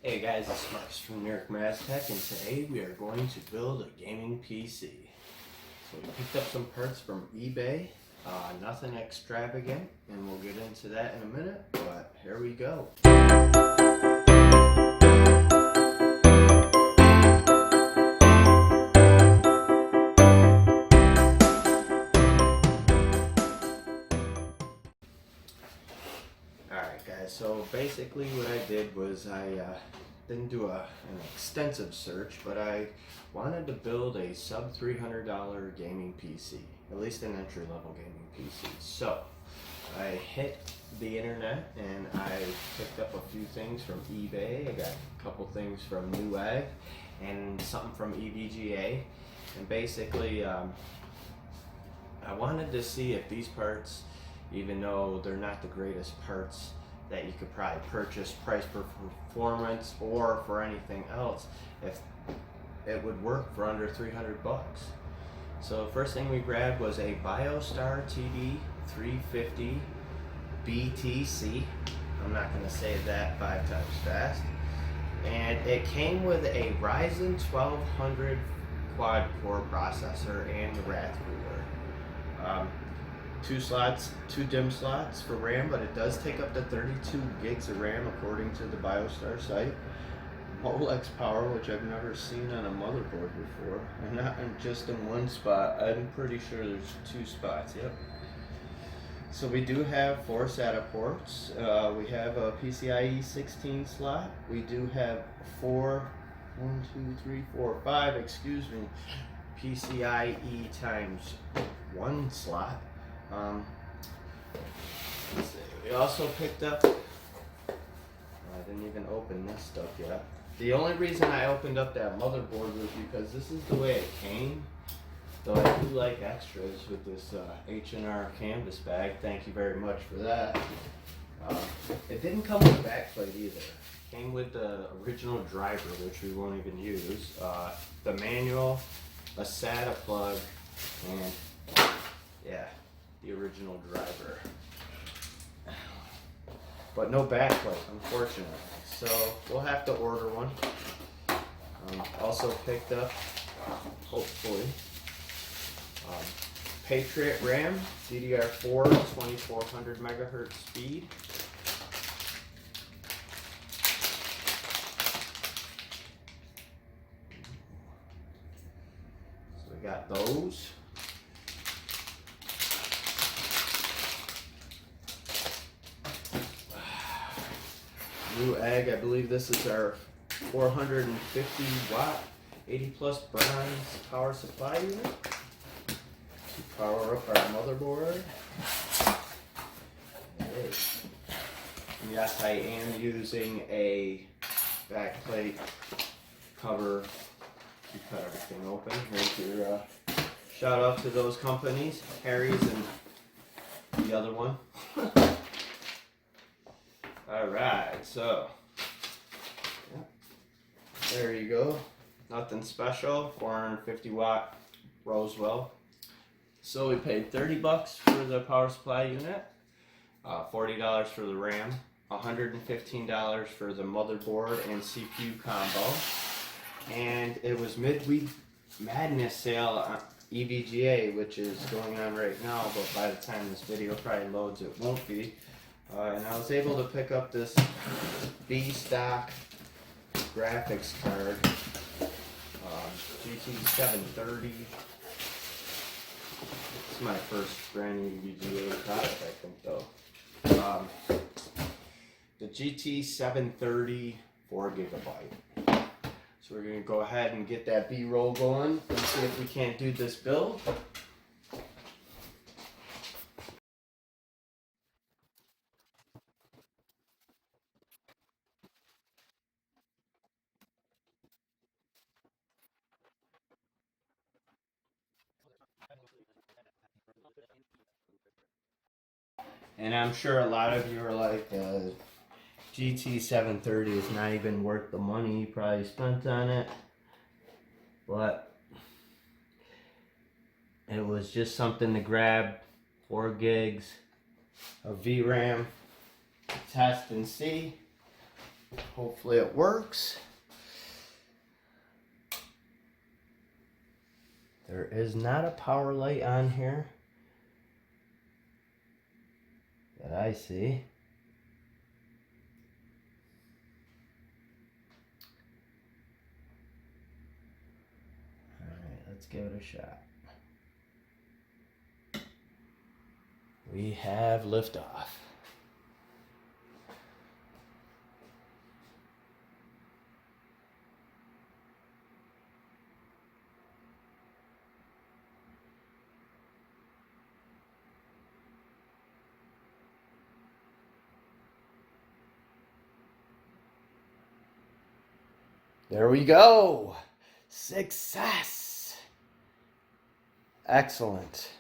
Hey guys, it's Marcus from Tech, and today we are going to build a gaming PC. So we picked up some parts from eBay, nothing extravagant, and we'll get into that in a minute, but here we go. Alright guys, so basically what I did was I didn't do an extensive search, but I wanted to build a sub $300 gaming PC, at least an entry-level gaming PC. So I hit the internet and I picked up a few things from eBay. I got a couple things from Newegg and something from EVGA, and basically I wanted to see if these parts, even though they're not the greatest parts that you could probably purchase price per performance or for anything else, if it would work for under 300 bucks. So the first thing we grabbed was a BioStar TD350 BTC. I'm not going to say that 5 times fast. And it came with a Ryzen 1200 quad core processor and the RAD cooler. 2 DIMM slots for RAM, but it does take up to 32 gigs of RAM according to the BioStar site. Molex power, which I've never seen on a motherboard before, and not just in one spot. I'm pretty sure there's 2 spots. Yep. So we do have 4 SATA ports. We have a PCIe 16 slot. We do have 5 PCIe times 1 slot. Let's see. We also picked up, I didn't even open this stuff yet. The only reason I opened up that motherboard was because this is the way it came. Though I do like extras with this H&R canvas bag. Thank you very much for that. It didn't come with a backplate either. It came with the original driver, which we won't even use. The manual, a SATA plug, and yeah, the original driver. But no backplate, unfortunately. So we'll have to order one. Also picked up, hopefully, Patriot RAM, DDR4, 2400 megahertz speed. So we got those. Newegg, I believe this is our 450 watt, 80 plus bronze power supply unit to power up our motherboard. Okay. And yes, I am using a backplate cover to cut everything open. Here's your shout out to those companies, Harry's and the other one. Alright, so there you go. Nothing special. 450 watt Roswell. So we paid 30 bucks for the power supply unit, $40 for the RAM, $115 for the motherboard and CPU combo, and it was midweek madness sale on EVGA, which is going on right now, but by the time this video probably loads it won't be. And I was able to pick up this B-stock graphics card, GT730. It's my first brand new EVGA product, I think, though. The GT730 4 gigabyte. So we're going to go ahead and get that B-roll going and see if we can't do this build. And I'm sure a lot of you are like, GT730 is not even worth the money you probably spent on it. But it was just something to grab, 4 gigs of VRAM, test and see. Hopefully it works. There is not a power light on here that I see. Alright, let's give it a shot. We have liftoff. There we go. Success. Excellent.